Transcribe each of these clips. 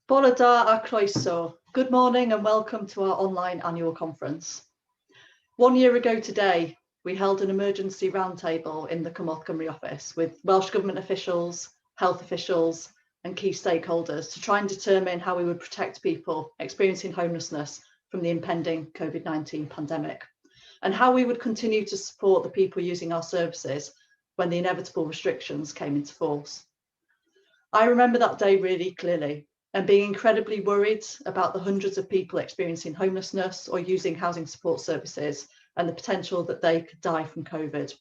Bore da a croeso. Good morning and welcome to our online annual conference. 1 year ago today, we held an emergency roundtable in the Cymru office with Welsh Government officials, health officials and key stakeholders to try and determine how we would protect people experiencing homelessness from the impending COVID-19 pandemic and how we would continue to support the people using our services when the inevitable restrictions came into force. I remember that day really clearly and being incredibly worried about the hundreds of people experiencing homelessness or using housing support services and the potential that they could die from COVID.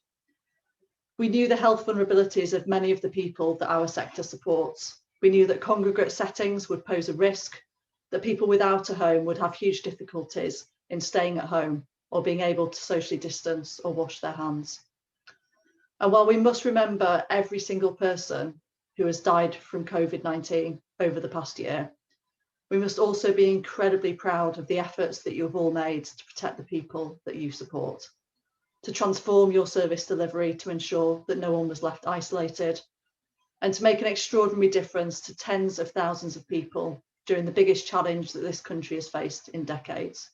We knew the health vulnerabilities of many of the people that our sector supports. We knew that congregate settings would pose a risk, that people without a home would have huge difficulties in staying at home or being able to socially distance or wash their hands. And while we must remember every single person who has died from COVID-19 over the past year, we must also be incredibly proud of the efforts that you've all made to protect the people that you support, to transform your service delivery to ensure that no one was left isolated, and to make an extraordinary difference to tens of thousands of people during the biggest challenge that this country has faced in decades.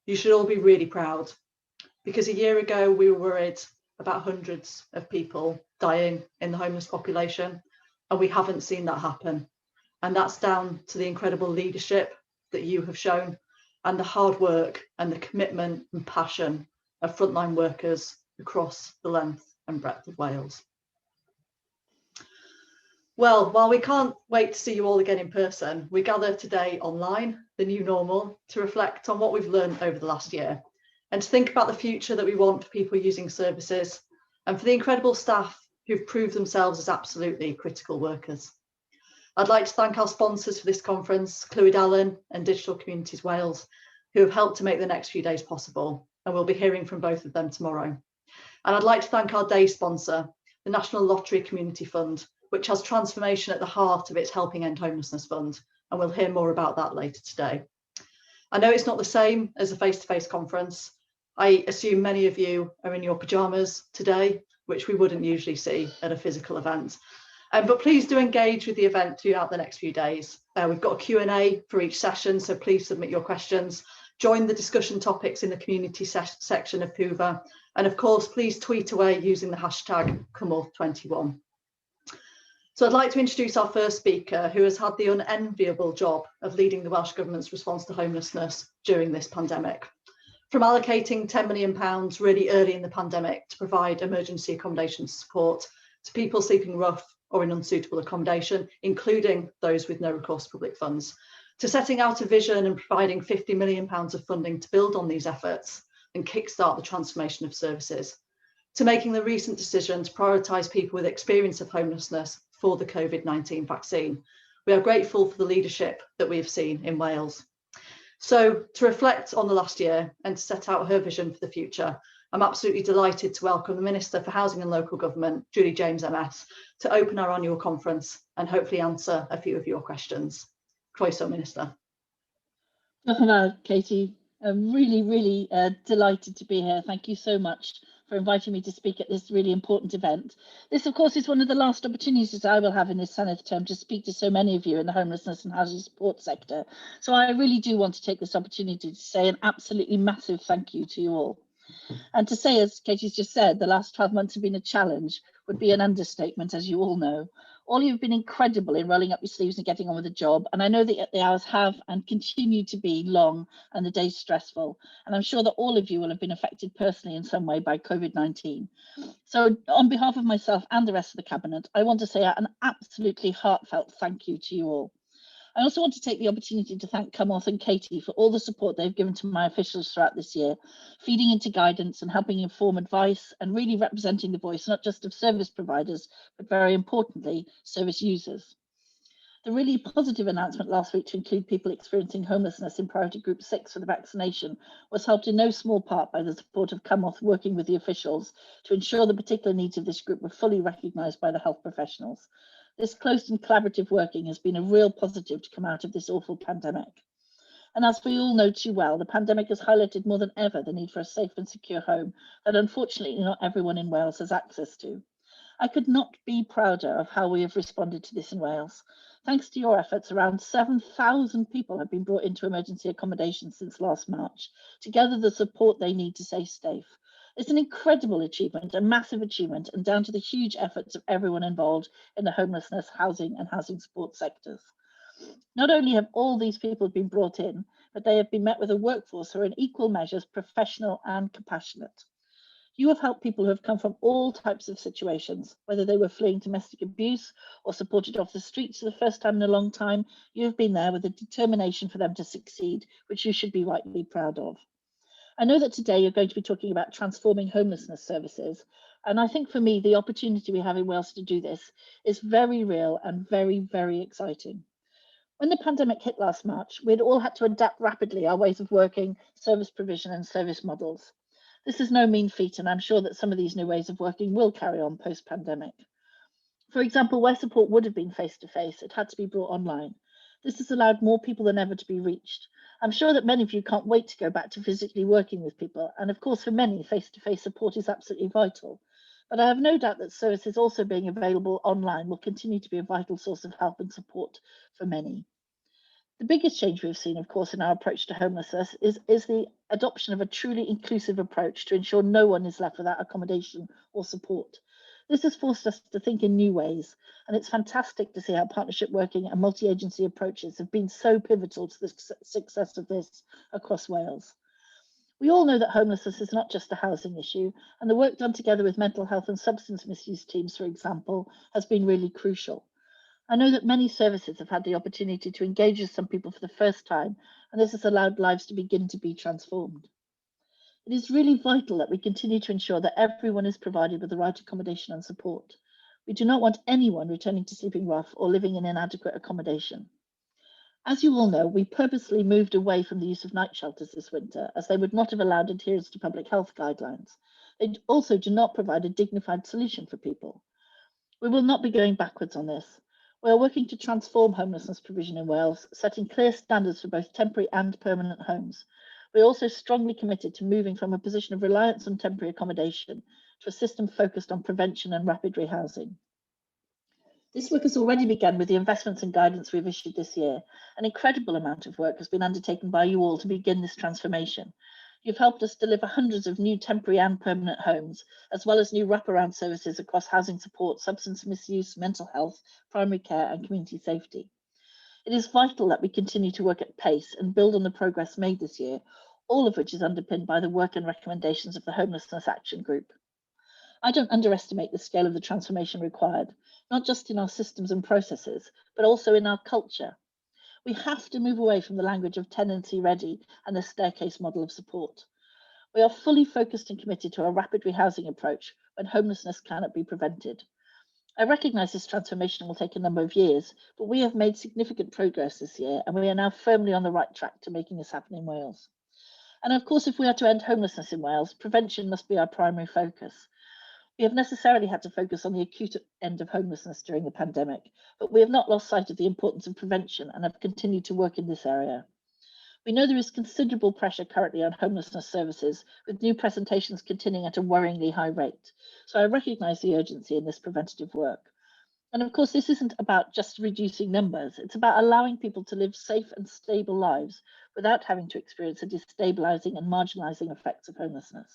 You should all be really proud, because a year ago we were worried about hundreds of people dying in the homeless population, and we haven't seen that happen. And that's down to the incredible leadership that you have shown and the hard work and the commitment and passion of frontline workers across the length and breadth of Wales. Well, while we can't wait to see you all again in person, we gather today online, the new normal, to reflect on what we've learned over the last year and to think about the future that we want for people using services and for the incredible staff who've proved themselves as absolutely critical workers. I'd like to thank our sponsors for this conference, Clwyd Allen and Digital Communities Wales, who have helped to make the next few days possible, and we'll be hearing from both of them tomorrow. And I'd like to thank our day sponsor, the National Lottery Community Fund, which has transformation at the heart of its Helping End Homelessness Fund, and we'll hear more about that later today. I know it's not the same as a face-to-face conference. I assume many of you are in your pyjamas today, which we wouldn't usually see at a physical event. But please do engage with the event throughout the next few days. We've got a Q&A for each session, so please submit your questions. Join the discussion topics in the community section of Hoover. And of course, please tweet away using the hashtag Cymorth21. So I'd like to introduce our first speaker, who has had the unenviable job of leading the Welsh Government's response to homelessness during this pandemic. From allocating £10 million really early in the pandemic to provide emergency accommodation support to people sleeping rough or in unsuitable accommodation, including those with no recourse public funds, to setting out a vision and providing £50 million of funding to build on these efforts and kickstart the transformation of services, to making the recent decision to prioritise people with experience of homelessness for the COVID-19 vaccine. We are grateful for the leadership that we have seen in Wales. So to reflect on the last year and to set out her vision for the future, I'm absolutely delighted to welcome the Minister for Housing and Local Government, Julie James MS, to open our annual conference and hopefully answer a few of your questions. Croeso, Minister. Hello, Katie. I'm really delighted to be here. Thank you so much for inviting me to speak at this really important event. This, of course, is one of the last opportunities I will have in this Senedd term to speak to so many of you in the homelessness and housing support sector. So I really do want to take this opportunity to say an absolutely massive thank you to you all. And to say, as Katie's just said, the last 12 months have been a challenge would be an understatement, as you all know. All you've been incredible in rolling up your sleeves and getting on with the job. And I know that the hours have and continue to be long and the days stressful. And I'm sure that all of you will have been affected personally in some way by COVID-19. So on behalf of myself and the rest of the Cabinet, I want to say an absolutely heartfelt thank you to you all. I also want to take the opportunity to thank Cymorth and Katie for all the support they've given to my officials throughout this year, feeding into guidance and helping inform advice and really representing the voice, not just of service providers, but very importantly, service users. The really positive announcement last week to include people experiencing homelessness in priority group 6 for the vaccination was helped in no small part by the support of Cymorth working with the officials to ensure the particular needs of this group were fully recognised by the health professionals. This close and collaborative working has been a real positive to come out of this awful pandemic. And as we all know too well, the pandemic has highlighted more than ever the need for a safe and secure home that unfortunately not everyone in Wales has access to. I could not be prouder of how we have responded to this in Wales. Thanks to your efforts, around 7,000 people have been brought into emergency accommodation since last March to gather the support they need to stay safe. It's an incredible achievement, a massive achievement, and down to the huge efforts of everyone involved in the homelessness, housing and housing support sectors. Not only have all these people been brought in, but they have been met with a workforce who are in equal measures professional and compassionate. You have helped people who have come from all types of situations, whether they were fleeing domestic abuse or supported off the streets for the first time in a long time. You have been there with a determination for them to succeed, which you should be rightly proud of. I know that today you're going to be talking about transforming homelessness services. And I think for me, the opportunity we have in Wales to do this is very real and very, very exciting. When the pandemic hit last March, we'd all had to adapt rapidly our ways of working, service provision and service models. This is no mean feat, and I'm sure that some of these new ways of working will carry on post-pandemic. For example, where support would have been face-to-face, it had to be brought online. This has allowed more people than ever to be reached. I'm sure that many of you can't wait to go back to physically working with people, and of course for many, face-to-face support is absolutely vital. But I have no doubt that services also being available online will continue to be a vital source of help and support for many. The biggest change we've seen, of course, in our approach to homelessness is the adoption of a truly inclusive approach to ensure no one is left without accommodation or support. This has forced us to think in new ways, and it's fantastic to see how partnership working and multi-agency approaches have been so pivotal to the success of this across Wales. We all know that homelessness is not just a housing issue, and the work done together with mental health and substance misuse teams, for example, has been really crucial. I know that many services have had the opportunity to engage with some people for the first time, and this has allowed lives to begin to be transformed. It is really vital that we continue to ensure that everyone is provided with the right accommodation and support. We do not want anyone returning to sleeping rough or living in inadequate accommodation. As you all know, we purposely moved away from the use of night shelters this winter, as they would not have allowed adherence to public health guidelines. They also do not provide a dignified solution for people. We will not be going backwards on this. We are working to transform homelessness provision in Wales, setting clear standards for both temporary and permanent homes. We are also strongly committed to moving from a position of reliance on temporary accommodation to a system focused on prevention and rapid rehousing. This work has already begun with the investments and guidance we've issued this year. An incredible amount of work has been undertaken by you all to begin this transformation. You've helped us deliver hundreds of new temporary and permanent homes, as well as new wraparound services across housing support, substance misuse, mental health, primary care and community safety. It is vital that we continue to work at pace and build on the progress made this year, all of which is underpinned by the work and recommendations of the Homelessness Action Group. I don't underestimate the scale of the transformation required, not just in our systems and processes, but also in our culture. We have to move away from the language of tenancy ready and the staircase model of support. We are fully focused and committed to a rapid rehousing approach when homelessness cannot be prevented. I recognise this transformation will take a number of years, but we have made significant progress this year and we are now firmly on the right track to making this happen in Wales. And of course, if we are to end homelessness in Wales, prevention must be our primary focus. We have necessarily had to focus on the acute end of homelessness during the pandemic, but we have not lost sight of the importance of prevention and have continued to work in this area. We know there is considerable pressure currently on homelessness services, with new presentations continuing at a worryingly high rate. So I recognise the urgency in this preventative work. And of course, this isn't about just reducing numbers. It's about allowing people to live safe and stable lives without having to experience the destabilising and marginalising effects of homelessness.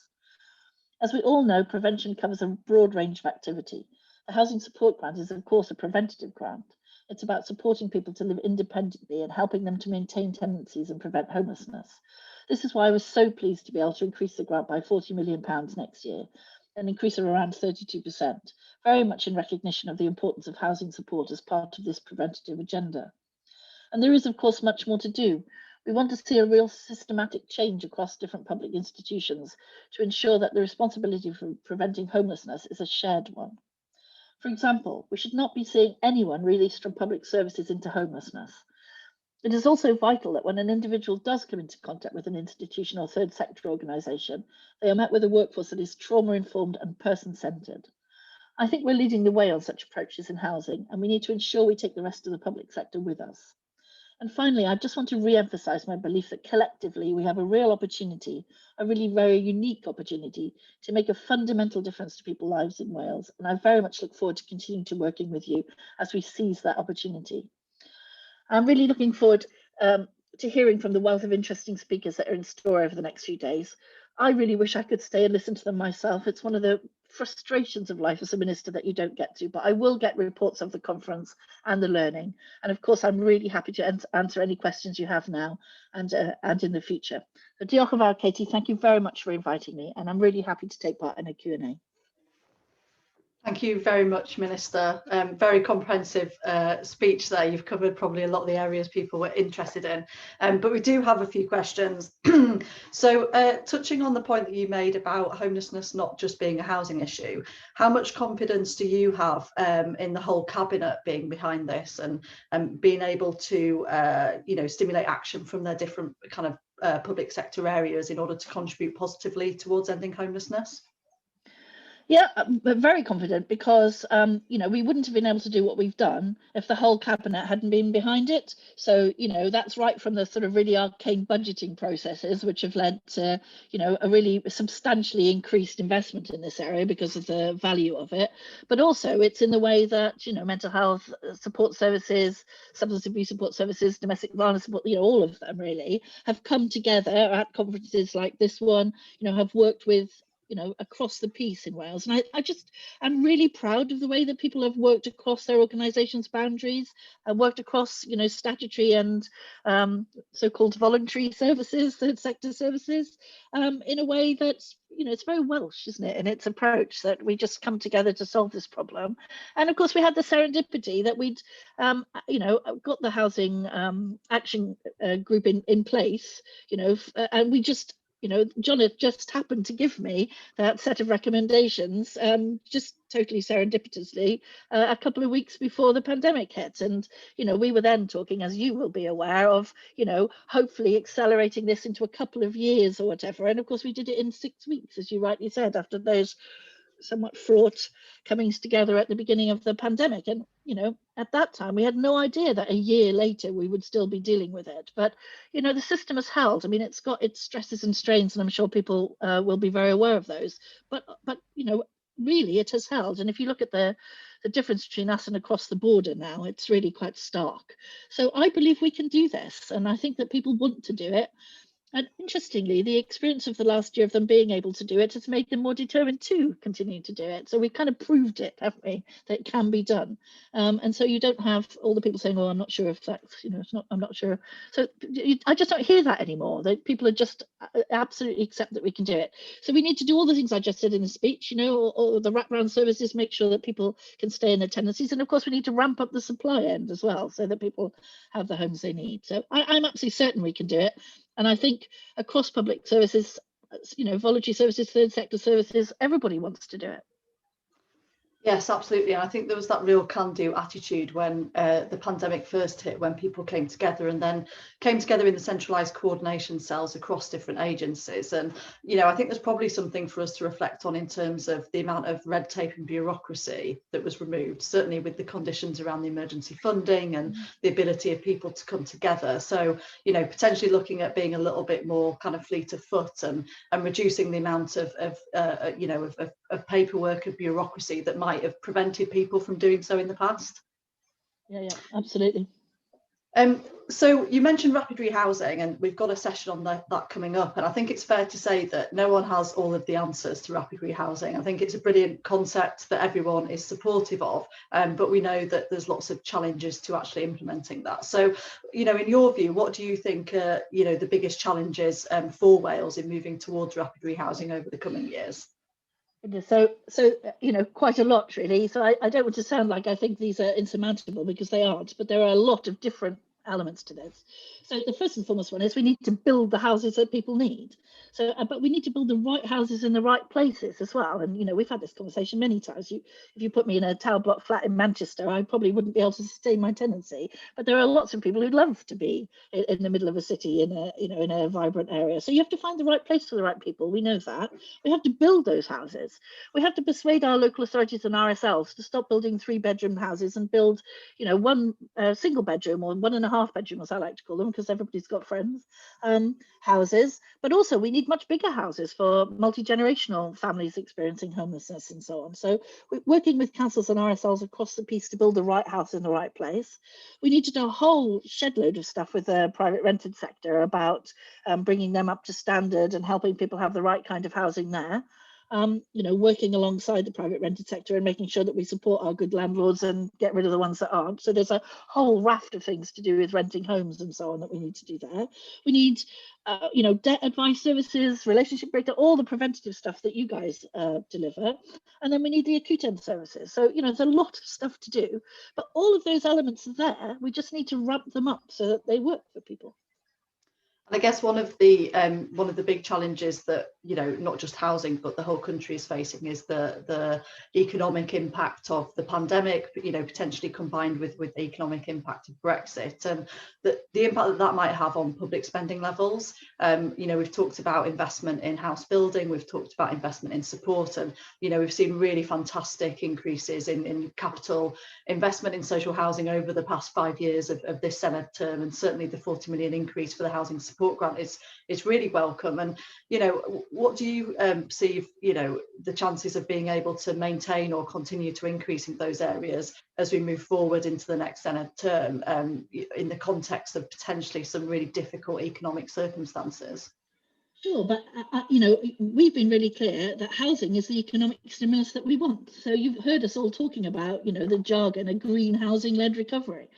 As we all know, prevention covers a broad range of activity. The Housing Support Grant is, of course, a preventative grant. It's about supporting people to live independently and helping them to maintain tenancies and prevent homelessness. This is why I was so pleased to be able to increase the grant by £40 million next year, an increase of around 32%, very much in recognition of the importance of housing support as part of this preventative agenda. And there is, of course, much more to do. We want to see a real systematic change across different public institutions to ensure that the responsibility for preventing homelessness is a shared one. For example, we should not be seeing anyone released from public services into homelessness. It is also vital that when an individual does come into contact with an institution or third sector organisation, they are met with a workforce that is trauma-informed and person-centred. I think we're leading the way on such approaches in housing, and we need to ensure we take the rest of the public sector with us. And finally, I just want to re-emphasise my belief that collectively we have a real opportunity, a really very unique opportunity, to make a fundamental difference to people's lives in Wales. And I very much look forward to continuing to working with you as we seize that opportunity. I'm really looking forward to hearing from the wealth of interesting speakers that are in store over the next few days. I really wish I could stay and listen to them myself. It's one of the frustrations of life as a minister that you don't get to, but I will get reports of the conference and the learning. And of course, I'm really happy to answer any questions you have now and in the future. So diolch yn fawr, Katie, thank you very much for inviting me, and I'm really happy to take part in a Q&A. Thank you very much, Minister. Very comprehensive speech there. You've covered probably a lot of the areas people were interested in, but we do have a few questions. So touching on the point that you made about homelessness not just being a housing issue, how much confidence do you have in the whole cabinet being behind this and being able to stimulate action from their different kind of public sector areas in order to contribute positively towards ending homelessness? Yeah, I'm very confident because, we wouldn't have been able to do what we've done if the whole cabinet hadn't been behind it. So, that's right from the sort of really arcane budgeting processes, which have led to, a really substantially increased investment in this area because of the value of it. But also it's in the way that, mental health support services, substance abuse support services, domestic violence support, all of them really have come together at conferences like this one, have worked with across the piece in Wales. And I'm really proud of the way that people have worked across their organisations' boundaries and worked across, statutory and so-called voluntary services, third sector services, in a way that's, it's very Welsh, isn't it, in its approach, that we just come together to solve this problem. And of course, we had the serendipity that we'd, got the housing action group in place, and we just, John had just happened to give me that set of recommendations, just totally serendipitously, a couple of weeks before the pandemic hit. And, we were then talking, as you will be aware of, hopefully accelerating this into a couple of years or whatever. And of course, we did it in 6 weeks, as you rightly said, after those somewhat fraught comings together at the beginning of the pandemic. And at that time we had no idea that a year later we would still be dealing with it. But the system has held. I mean, it's got its stresses and strains, and I'm sure people will be very aware of those, but really it has held. And if you look at the difference between us and across the border now, it's really quite stark. So I believe we can do this, and I think that people want to do it. And interestingly, the experience of the last year of them being able to do it has made them more determined to continue to do it. So we've kind of proved it, haven't we, that it can be done. And so you don't have all the people saying, "Oh, I'm not sure if that's, it's not, I'm not sure." So I just don't hear that anymore. That people are just absolutely accept that we can do it. So we need to do all the things I just said in the speech, all the wraparound services, make sure that people can stay in their tenancies. And of course, we need to ramp up the supply end as well, so that people have the homes they need. So I'm absolutely certain we can do it. And I think across public services, voluntary services, third sector services, everybody wants to do it. Yes, absolutely. And I think there was that real can-do attitude when the pandemic first hit, when people came together and then came together in the centralised coordination cells across different agencies. And, I think there's probably something for us to reflect on in terms of the amount of red tape and bureaucracy that was removed, certainly with the conditions around the emergency funding and the ability of people to come together. So, potentially looking at being a little bit more kind of fleet of foot and reducing the amount of paperwork and bureaucracy that might have prevented people from doing so in the past. Yeah, absolutely. So you mentioned rapid rehousing, and we've got a session on that coming up, and I think it's fair to say that no one has all of the answers to rapid rehousing. I think it's a brilliant concept that everyone is supportive of, but we know that there's lots of challenges to actually implementing that. So, in your view, what do you think are, the biggest challenges for Wales in moving towards rapid rehousing over the coming years? So quite a lot really. So I don't want to sound like I think these are insurmountable, because they aren't, but there are a lot of different elements to this. So the first and foremost one is we need to build the houses that people need. So, but we need to build the right houses in the right places as well. And, we've had this conversation many times. If you put me in a tower block flat in Manchester, I probably wouldn't be able to sustain my tenancy. But there are lots of people who'd love to be in the middle of a city in a vibrant area. So you have to find the right place for the right people. We know that. We have to build those houses. We have to persuade our local authorities and RSLs to stop building 3-bedroom houses and build, one single bedroom or 1.5 half bedroom, as I like to call them, because everybody's got friends, houses. But also we need much bigger houses for multi-generational families experiencing homelessness and so on. So we're working with councils and RSLs across the piece to build the right house in the right place. We need to do a whole shed load of stuff with the private rented sector about bringing them up to standard and helping people have the right kind of housing there. Working alongside the private rented sector and making sure that we support our good landlords and get rid of the ones that aren't. So there's a whole raft of things to do with renting homes and so on that we need to do there. We need, debt advice services, relationship breakdown, all the preventative stuff that you guys deliver. And then we need the acute end services. So, there's a lot of stuff to do, but all of those elements are there. We just need to ramp them up so that they work for people. I guess one of the big challenges that not just housing but the whole country is facing is the economic impact of the pandemic, potentially combined with the economic impact of Brexit, and the impact that might have on public spending levels. We've talked about investment in house building, we've talked about investment in support, and we've seen really fantastic increases in capital investment in social housing over the past 5 years of this Senate term, and certainly the 40 million increase for the housing support grant is really welcome. And what do you see the chances of being able to maintain or continue to increase in those areas as we move forward into the next Senate term, in the context of potentially some really difficult economic circumstances? Sure, but we've been really clear that housing is the economic stimulus that we want. So you've heard us all talking about, the jargon, a green housing-led recovery.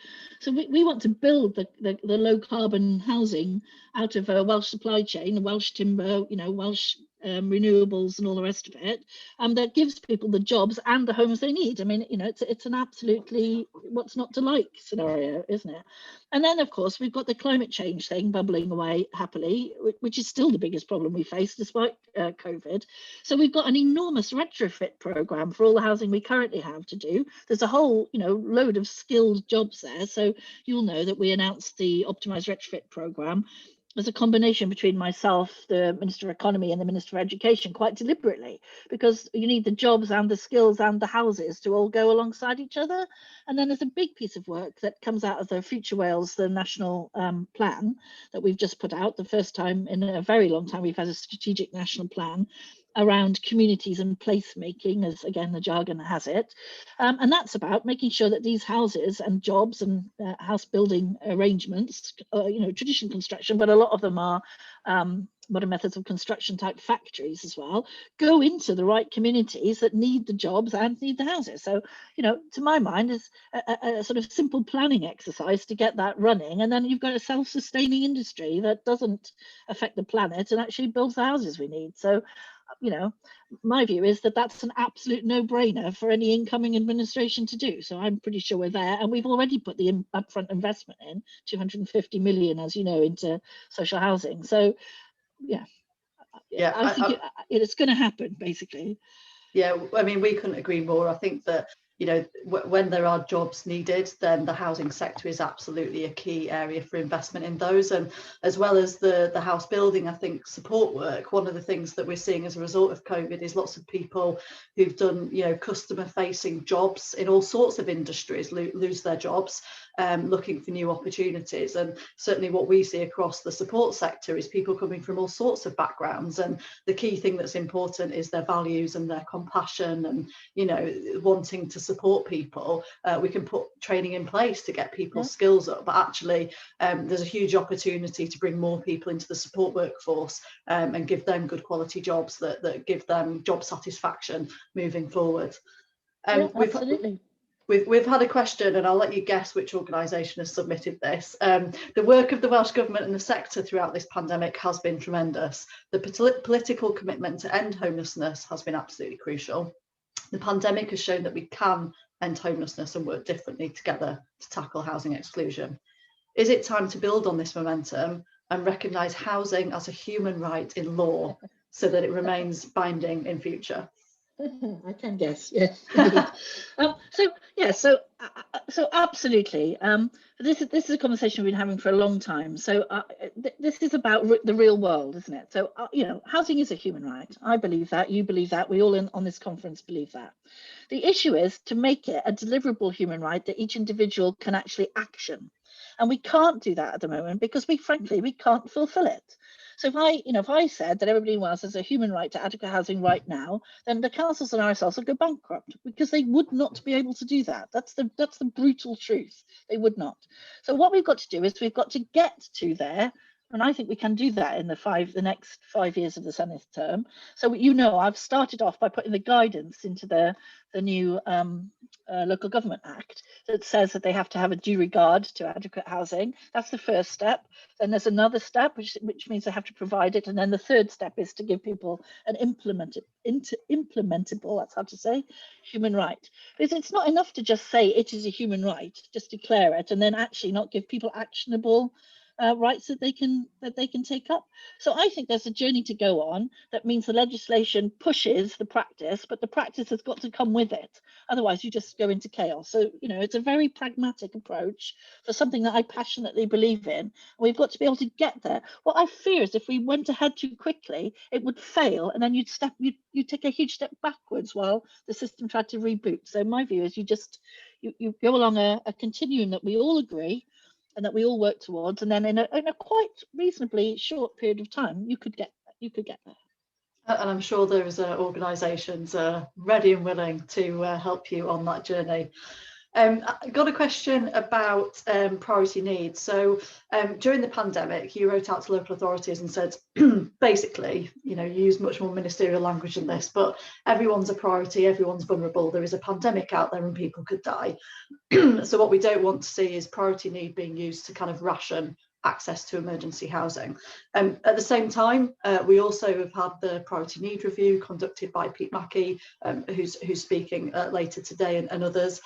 So we want to build the low carbon housing out of a Welsh supply chain, Welsh timber, Welsh renewables and all the rest of it, that gives people the jobs and the homes they need. I mean, it's an absolutely what's not to like scenario, isn't it? And then, of course, we've got the climate change thing bubbling away happily, which is still the biggest problem we face despite COVID. So we've got an enormous retrofit program for all the housing we currently have to do. There's a whole, load of skilled jobs there. So you'll know that we announced the optimized retrofit program as a combination between myself, the Minister of Economy, and the Minister of Education, quite deliberately, because you need the jobs and the skills and the houses to all go alongside each other. And then there's a big piece of work that comes out of the Future Wales, the national plan that we've just put out. The first time in a very long time we've had a strategic national plan around communities and placemaking, as again the jargon has it, and that's about making sure that these houses and jobs and house building arrangements, traditional construction, but a lot of them are modern methods of construction type factories as well, go into the right communities that need the jobs and need the houses. So, to my mind, is a sort of simple planning exercise to get that running, and then you've got a self-sustaining industry that doesn't affect the planet and actually builds the houses we need. So, my view is that that's an absolute no-brainer for any incoming administration to do. So I'm pretty sure we're there, and we've already put the upfront investment in 250 million, as you know, into social housing. So I think it's going to happen, basically. Yeah, I mean, we couldn't agree more. I think that when there are jobs needed, then the housing sector is absolutely a key area for investment in those. And as well as the house building, I think support work, one of the things that we're seeing as a result of COVID is lots of people who've done, customer facing jobs in all sorts of industries lose their jobs, looking for new opportunities. And certainly what we see across the support sector is people coming from all sorts of backgrounds. And the key thing that's important is their values and their compassion and, wanting to support people. We can put training in place to get people's skills up, but actually there's a huge opportunity to bring more people into the support workforce and give them good quality jobs that give them job satisfaction moving forward. Absolutely. We've had a question, and I'll let you guess which organisation has submitted this. The work of the Welsh Government and the sector throughout this pandemic has been tremendous. The political commitment to end homelessness has been absolutely crucial. The pandemic has shown that we can end homelessness and work differently together to tackle housing exclusion. Is it time to build on this momentum and recognise housing as a human right in law so that it remains binding in future? I can guess, yes. So absolutely. This is a conversation we've been having for a long time. So this is about the real world, isn't it? So housing is a human right. I believe that. You believe that. We all on this conference believe that. The issue is to make it a deliverable human right that each individual can actually action. And we can't do that at the moment because frankly, we can't fulfill it. So if I said that everybody in Wales has a human right to adequate housing right now, then the councils and ourselves would go bankrupt because they would not be able to do that. That's the brutal truth. They would not. So what we've got to do is we've got to get to there. And I think we can do that in the next 5 years of the Senate term. So, I've started off by putting the guidance into the new Local Government Act that says that they have to have a due regard to adequate housing. That's the first step. Then there's another step, which means they have to provide it. And then the third step is to give people an implementable, that's hard to say, human right. Because it's not enough to just say it is a human right, just declare it, and then actually not give people actionable rights that they can take up. So I think there's a journey to go on. That means the legislation pushes the practice, but the practice has got to come with it. Otherwise, you just go into chaos. So it's a very pragmatic approach for something that I passionately believe in. We've got to be able to get there. What I fear is if we went ahead too quickly, it would fail, and then you'd take a huge step backwards while the system tried to reboot. So my view is you go along a continuum that we all agree and that we all work towards, and then in a quite reasonably short period of time, you could get there. And I'm sure there's organisations ready and willing to help you on that journey. I got a question about priority needs. So during the pandemic, you wrote out to local authorities and said, basically, you use much more ministerial language than this, but everyone's a priority, everyone's vulnerable. There is a pandemic out there and people could die. So what we don't want to see is priority need being used to kind of ration access to emergency housing. At the same time, we also have had the priority need review conducted by Pete Mackey, who's speaking later today, and others.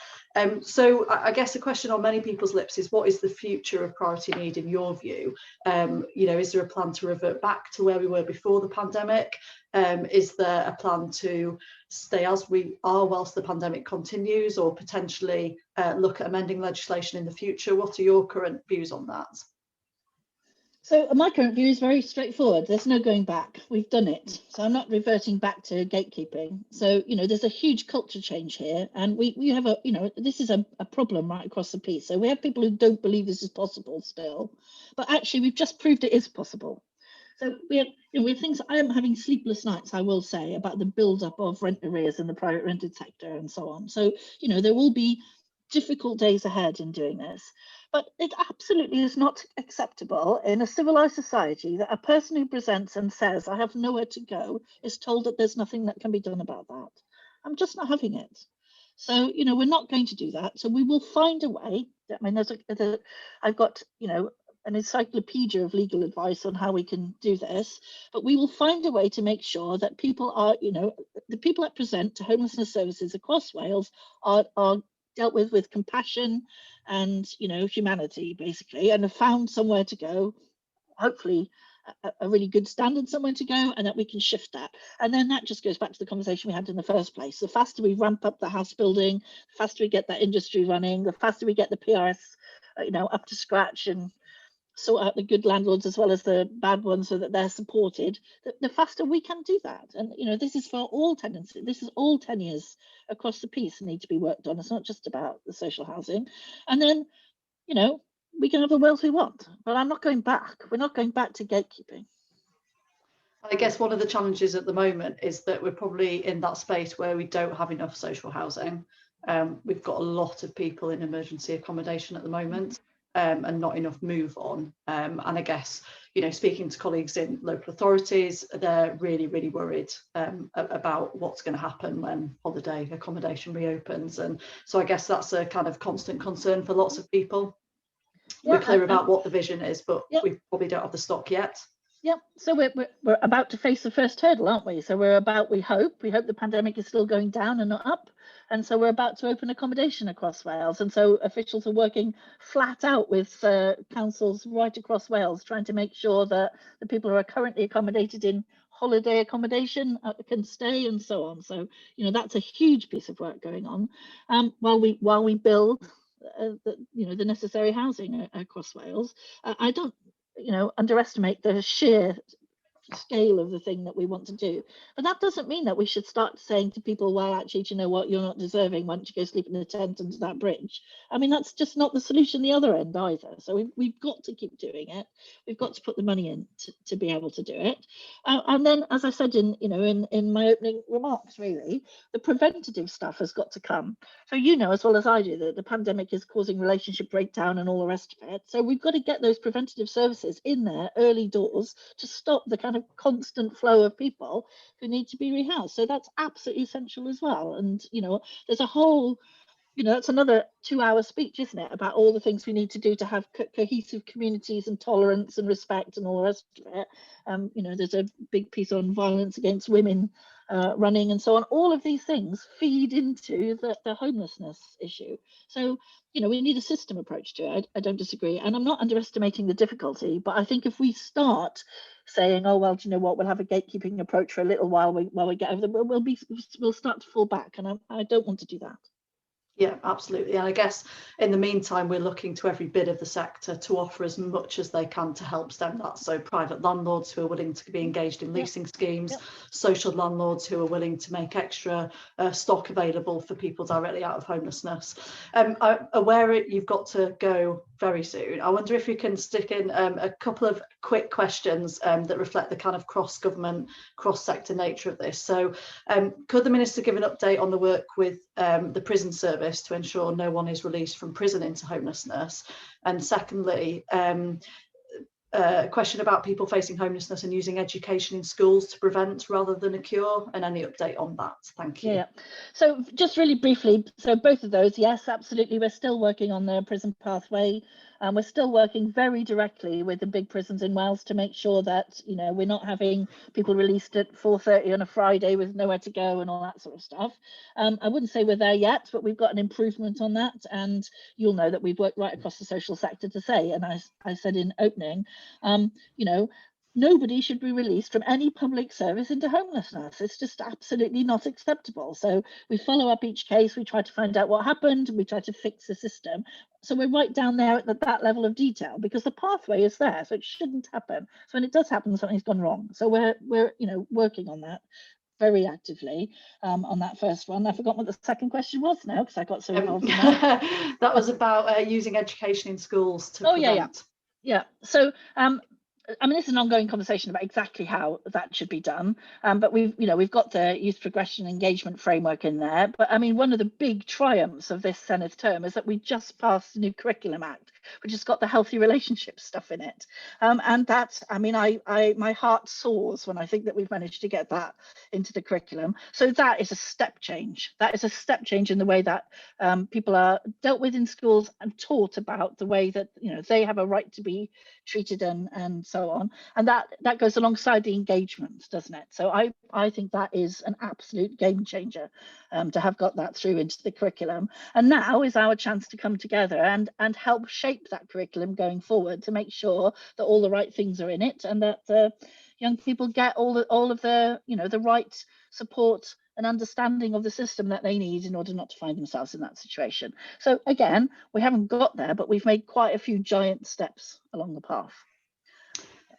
So I guess the question on many people's lips is, what is the future of priority need in your view? Is there a plan to revert back to where we were before the pandemic? Is there a plan to stay as we are whilst the pandemic continues, or potentially look at amending legislation in the future? What are your current views on that? So my current view is very straightforward. There's no going back. We've done it. So I'm not reverting back to gatekeeping. So, there's a huge culture change here. And we have this is a problem right across the piece. So we have people who don't believe this is possible still. But actually, we've just proved it is possible. So we have things. I am having sleepless nights, I will say, about the build-up of rent arrears in the private rented sector and so on. So, there will be difficult days ahead in doing this. But it absolutely is not acceptable in a civilized society that a person who presents and says, I have nowhere to go, is told that there's nothing that can be done about that. I'm just not having it. So, we're not going to do that. So we will find a way. I mean, I've got, an encyclopedia of legal advice on how we can do this, but we will find a way to make sure that people are, the people that present to homelessness services across Wales are dealt with compassion and humanity, basically, and have found somewhere to go, hopefully a really good standard somewhere to go, and that we can shift that. And then that just goes back to the conversation we had in the first place. The faster we ramp up the house building, the faster we get that industry running, the faster we get the PRS up to scratch and sort out the good landlords as well as the bad ones so that they're supported, the faster we can do that. And this is for all tenancy. This is all tenures across the piece need to be worked on. It's not just about the social housing. And then we can have the Wales we want, but I'm not going back. We're not going back to gatekeeping. I guess one of the challenges at the moment is that we're probably in that space where we don't have enough social housing. We've got a lot of people in emergency accommodation at the moment. And not enough move on. And I guess, speaking to colleagues in local authorities, they're really, really worried about what's going to happen when holiday accommodation reopens. And so I guess that's a kind of constant concern for lots of people. Yeah, we're clear about what the vision is, but we probably don't have the stock yet. Yeah, so we're about to face the first hurdle, aren't we? So we hope the pandemic is still going down and not up. And so we're about to open accommodation across Wales. And so officials are working flat out with councils right across Wales, trying to make sure that the people who are currently accommodated in holiday accommodation can stay and so on. So, that's a huge piece of work going on while we build the necessary housing across Wales. I don't underestimate the sheer scale of the thing that we want to do. But that doesn't mean that we should start saying to people, well, actually, do you know what, you're not deserving, why don't you go sleep in a tent under that bridge? I mean, that's just not the solution the other end either. So we've got to keep doing it. We've got to put the money in to be able to do it. And then, as I said in my opening remarks, really, the preventative stuff has got to come. So you know as well as I do that the pandemic is causing relationship breakdown and all the rest of it. So we've got to get those preventative services in there early doors to stop the kind of constant flow of people who need to be rehoused. So that's absolutely essential as well. And there's a whole, that's another 2-hour speech, isn't it, about all the things we need to do to have cohesive communities and tolerance and respect and all the rest of it. There's a big piece on violence against women running and so on. All of these things feed into the homelessness issue. So, we need a system approach to it. I don't disagree. And I'm not underestimating the difficulty, but I think if we start saying, oh, well, do you know what, we'll have a gatekeeping approach for a little while we get over them, we'll start to fall back. And I don't want to do that. Yeah, absolutely. And I guess in the meantime, we're looking to every bit of the sector to offer as much as they can to help stem that. So private landlords who are willing to be engaged in leasing schemes, social landlords who are willing to make extra stock available for people directly out of homelessness. I'm aware you've got to go very soon. I wonder if you can stick in a couple of quick questions that reflect the kind of cross-government, cross-sector nature of this. So could the Minister give an update on the work with the prison service to ensure no one is released from prison into homelessness? And secondly, a question about people facing homelessness and using education in schools to prevent rather than a cure, and any update on that? Thank you. Yeah, so just really briefly, so both of those, yes, absolutely, we're still working on the prison pathway. We're still working very directly with the big prisons in Wales to make sure that we're not having people released at 4:30 on a Friday with nowhere to go and all that sort of stuff. I wouldn't say we're there yet, but we've got an improvement on that, and you'll know that we've worked right across the social sector to say, and I said in opening, nobody should be released from any public service into homelessness. It's just absolutely not acceptable. So we follow up each case, we try to find out what happened, and we try to fix the system. So we're right down there at that level of detail, because the pathway is there, so it shouldn't happen. So when it does happen, something's gone wrong. So we're working on that very actively on that first one. I forgot what the second question was now because I got so involved in that. That was about using education in schools to prevent. Yeah. So I mean, this is an ongoing conversation about exactly how that should be done. But we've got the youth progression engagement framework in there. But I mean, one of the big triumphs of this Senedd term is that we just passed the new Curriculum Act, which has got the healthy relationships stuff in it. And that's, I mean, my heart soars when I think that we've managed to get that into the curriculum. So that is a step change. That is a step change in the way that people are dealt with in schools and taught about the way that they have a right to be treated and so on, and that goes alongside the engagement, doesn't it? So I think that is an absolute game changer to have got that through into the curriculum. And now is our chance to come together and help shape that curriculum going forward to make sure that all the right things are in it and that young people get all of the the right support and understanding of the system that they need in order not to find themselves in that situation. So again, we haven't got there, but we've made quite a few giant steps along the path.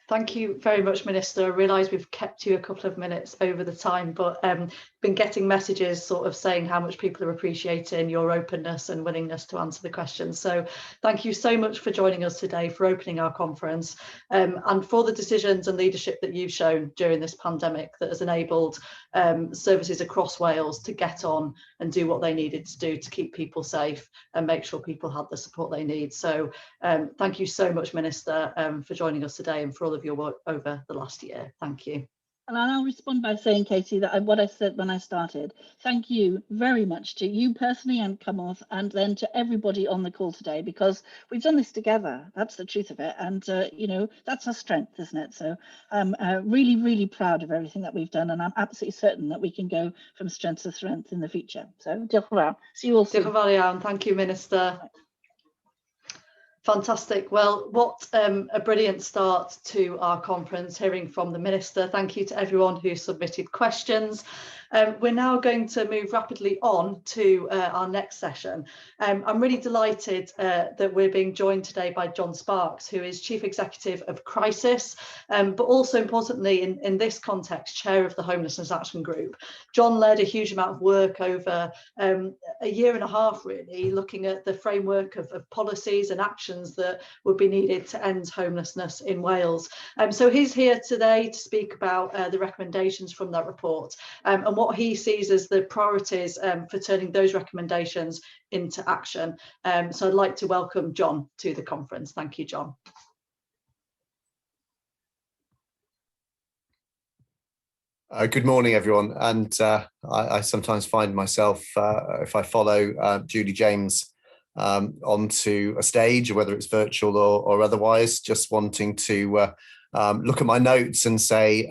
Thank you very much, Minister. I realise we've kept you a couple of minutes over the time, but been getting messages sort of saying how much people are appreciating your openness and willingness to answer the questions. So thank you so much for joining us today, for opening our conference, and for the decisions and leadership that you've shown during this pandemic that has enabled services across Wales to get on and do what they needed to do to keep people safe and make sure people had the support they need. So thank you so much, Minister, for joining us today and for all of your work over the last year. Thank you. And I'll respond by saying, Katie, that what I said when I started, thank you very much to you personally and Cymorth, and then to everybody on the call today, because we've done this together. That's the truth of it. And, that's our strength, isn't it? So I'm really, really proud of everything that we've done. And I'm absolutely certain that we can go from strength to strength in the future. So, diolch yn fawr. See you all soon. Diolch yn fawr iawn. Thank you, Minister. Fantastic. Well, what a brilliant start to our conference, hearing from the Minister. Thank you to everyone who submitted questions. We're now going to move rapidly on to our next session. I'm really delighted that we're being joined today by John Sparks, who is Chief Executive of Crisis, but also importantly in this context, Chair of the Homelessness Action Group. John led a huge amount of work over a year and a half, really, looking at the framework of policies and actions that would be needed to end homelessness in Wales. So he's here today to speak about the recommendations from that report and what he sees as the priorities for turning those recommendations into action. So I'd like to welcome John to the conference. Thank you, John. Good morning, everyone. And I sometimes find myself, if I follow Julie James onto a stage, whether it's virtual or otherwise, just wanting to look at my notes and say,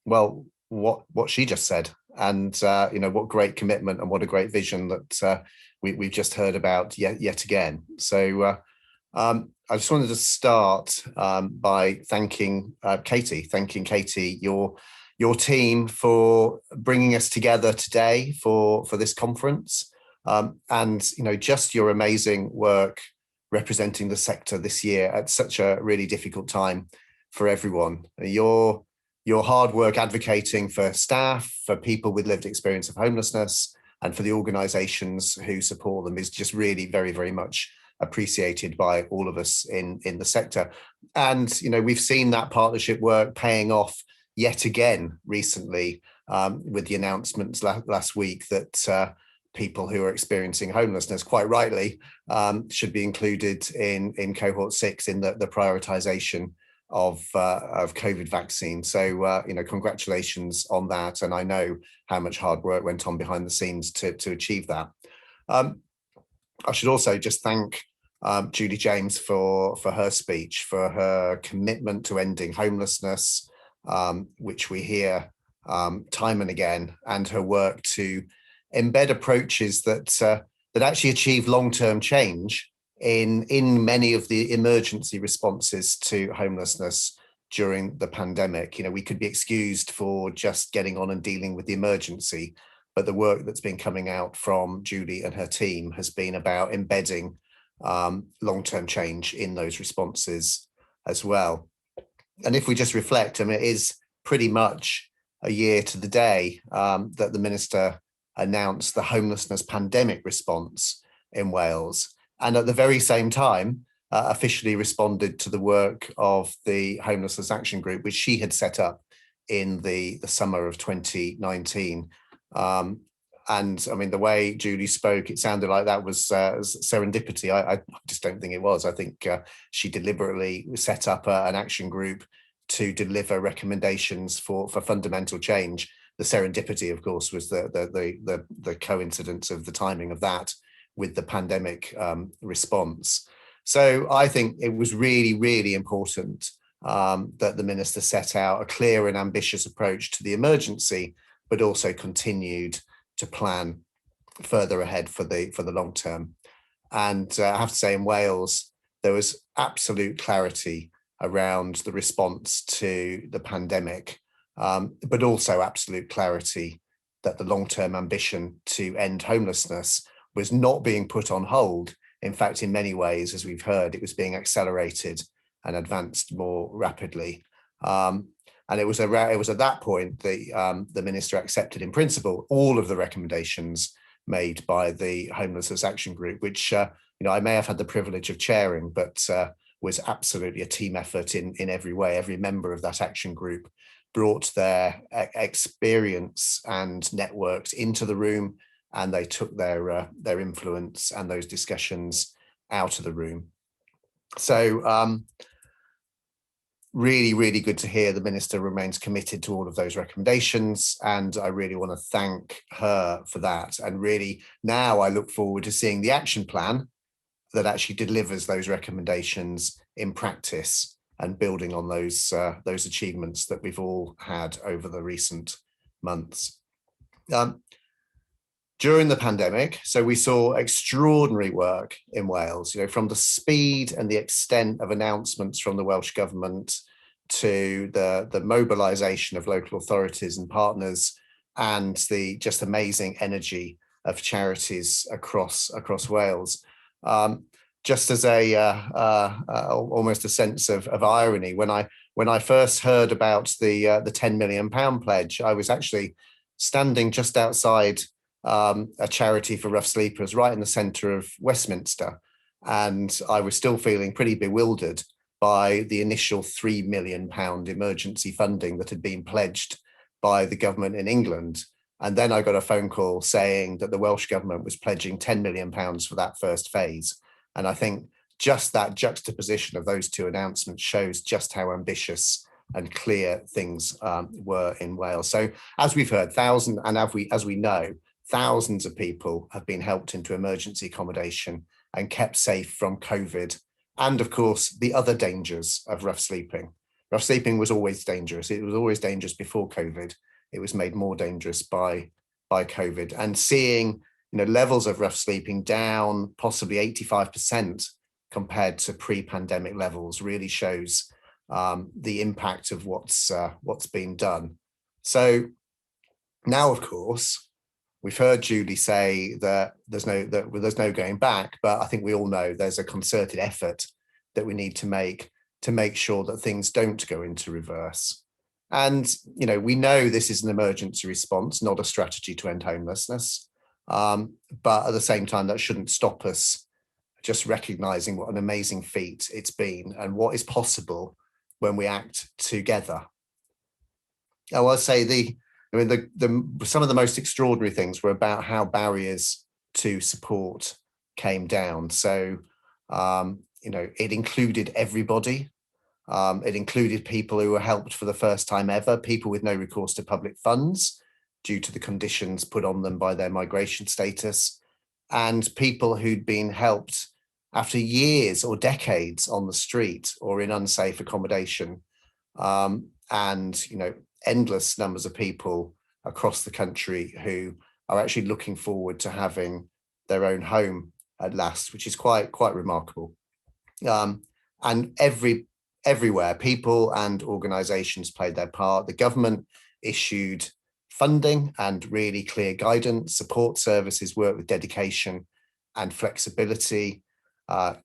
well, what she just said, and what great commitment and what a great vision that we've just heard about yet again. So I just wanted to start by thanking Katie, your team, for bringing us together today for this conference, and just your amazing work representing the sector this year at such a really difficult time for everyone. Your hard work advocating for staff, for people with lived experience of homelessness, and for the organisations who support them is just really very, very much appreciated by all of us in the sector. And we've seen that partnership work paying off yet again recently, with the announcements last week that people who are experiencing homelessness, quite rightly, should be included in cohort 6 in the prioritisation of COVID vaccine. So congratulations on that, and I know how much hard work went on behind the scenes to achieve that. I should also just thank Julie James for her speech, for her commitment to ending homelessness, which we hear time and again, and her work to embed approaches that actually achieve long-term change in many of the emergency responses to homelessness during the pandemic. We could be excused for just getting on and dealing with the emergency, but the work that's been coming out from Julie and her team has been about embedding long-term change in those responses as well. And if we just reflect, it is pretty much a year to the day that the Minister announced the homelessness pandemic response in Wales, and at the very same time officially responded to the work of the Homelessness Action Group, which she had set up in the summer of 2019. And the way Julie spoke, it sounded like that was serendipity. I just don't think it was. I think she deliberately set up an action group to deliver recommendations for fundamental change. The serendipity, of course, was the coincidence of the timing of that with the pandemic response. So I think it was really, really important that the Minister set out a clear and ambitious approach to the emergency, but also continued to plan further ahead for the long term. And I have to say, in Wales, there was absolute clarity around the response to the pandemic, but also absolute clarity that the long-term ambition to end homelessness was not being put on hold. In fact, in many ways, as we've heard, it was being accelerated and advanced more rapidly. And it was at that point that the Minister accepted in principle all of the recommendations made by the Homelessness Action Group, which I may have had the privilege of chairing, but was absolutely a team effort in every way. Every member of that action group brought their experience and networks into the room, and they took their influence and those discussions out of the room. So really, really good to hear the Minister remains committed to all of those recommendations, and I really want to thank her for that. And really, now I look forward to seeing the action plan that actually delivers those recommendations in practice and building on those achievements that we've all had over the recent months. During the pandemic, so we saw extraordinary work in Wales, from the speed and the extent of announcements from the Welsh Government to the mobilisation of local authorities and partners and the just amazing energy of charities across Wales. Just as almost a sense of irony, when I first heard about the £10 million pledge, I was actually standing just outside a charity for rough sleepers right in the centre of Westminster, and I was still feeling pretty bewildered by the initial £3 million emergency funding that had been pledged by the government in England. And then I got a phone call saying that the Welsh government was pledging £10 million for that first phase. And I think just that juxtaposition of those two announcements shows just how ambitious and clear things were in Wales. So as we've heard, thousands, and as we know, thousands of people have been helped into emergency accommodation and kept safe from COVID. And of course, the other dangers of rough sleeping. Rough sleeping was always dangerous. It was always dangerous before COVID. It was made more dangerous by COVID. And seeing levels of rough sleeping down possibly 85% compared to pre-pandemic levels really shows the impact of what's been done. So now, of course, we've heard Julie say that there's no going back, but I think we all know there's a concerted effort that we need to make sure that things don't go into reverse. And we know this is an emergency response, not a strategy to end homelessness. But at the same time, that shouldn't stop us just recognizing what an amazing feat it's been and what is possible when we act together. I will say some of the most extraordinary things were about how barriers to support came down. So, it included everybody. It included people who were helped for the first time ever, people with no recourse to public funds due to the conditions put on them by their migration status, and people who'd been helped after years or decades on the street or in unsafe accommodation. And endless numbers of people across the country who are actually looking forward to having their own home at last, which is quite remarkable. And everywhere, people and organisations played their part. The government issued funding and really clear guidance. Support services work with dedication and flexibility,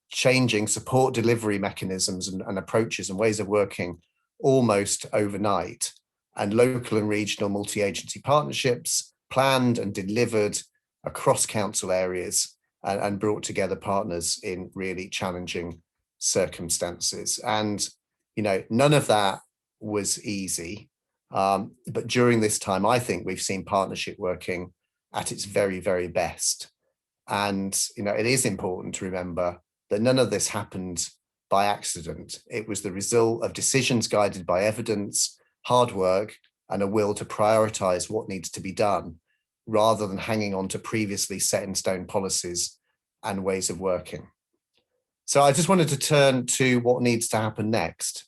changing support delivery mechanisms and approaches and ways of working almost overnight. And local and regional multi-agency partnerships planned and delivered across council areas and brought together partners in really challenging circumstances. And, none of that was easy. But during this time, I think we've seen partnership working at its very, very best. And, it is important to remember that none of this happened by accident. It was the result of decisions guided by evidence, hard work, and a will to prioritise what needs to be done, rather than hanging on to previously set in stone policies and ways of working. So I just wanted to turn to what needs to happen next.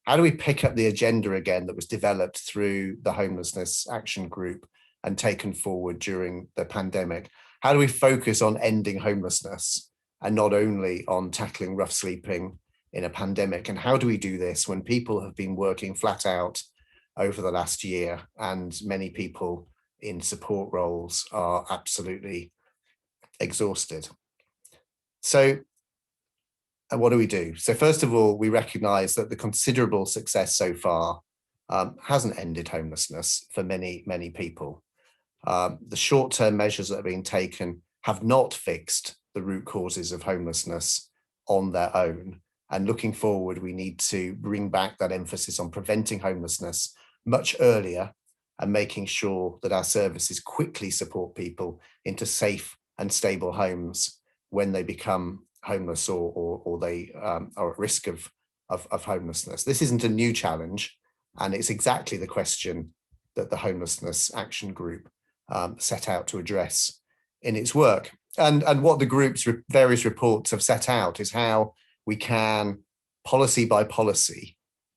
How do we pick up the agenda again that was developed through the Homelessness Action Group and taken forward during the pandemic? How do we focus on ending homelessness and not only on tackling rough sleeping in a pandemic? And how do we do this when people have been working flat out over the last year and many people in support roles are absolutely exhausted? So, and what do we do? So first of all, we recognise that the considerable success so far hasn't ended homelessness for many, many people. The short-term measures that are being taken have not fixed the root causes of homelessness on their own. And looking forward, we need to bring back that emphasis on preventing homelessness much earlier and making sure that our services quickly support people into safe and stable homes when they become homeless or they are at risk of homelessness. This isn't a new challenge, and it's exactly the question that the Homelessness Action Group set out to address in its work. And what the group's various reports have set out is how we can, policy by policy,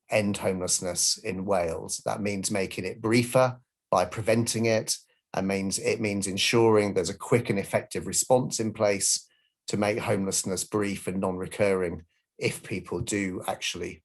end homelessness in Wales. That means making it briefer by preventing it, and it means ensuring there's a quick and effective response in place to make homelessness brief and non-recurring if people do actually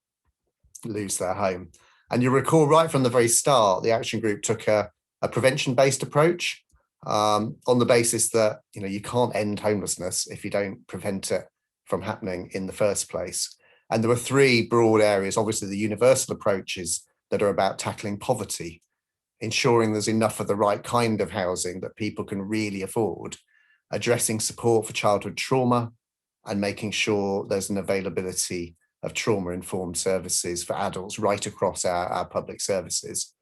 lose their home. And you recall right from the very start, the Action Group took a a prevention-based approach on the basis that you can't end homelessness if you don't prevent it from happening in the first place. And there are three broad areas. Obviously, the universal approaches that are about tackling poverty, ensuring there's enough of the right kind of housing that people can really afford, addressing support for childhood trauma, and making sure there's an availability of trauma-informed services for adults right across our public services.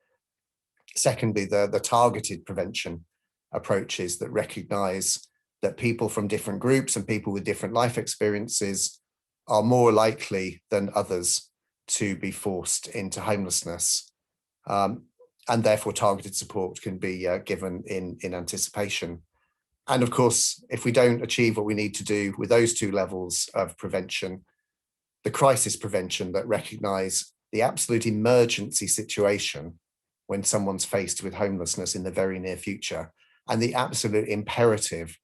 Secondly, the targeted prevention approaches that recognise that people from different groups and people with different life experiences are more likely than others to be forced into homelessness. And therefore targeted support can be given in anticipation. And of course, if we don't achieve what we need to do with those two levels of prevention, the crisis prevention that recognise the absolute emergency situation when someone's faced with homelessness in the very near future, and the absolute imperative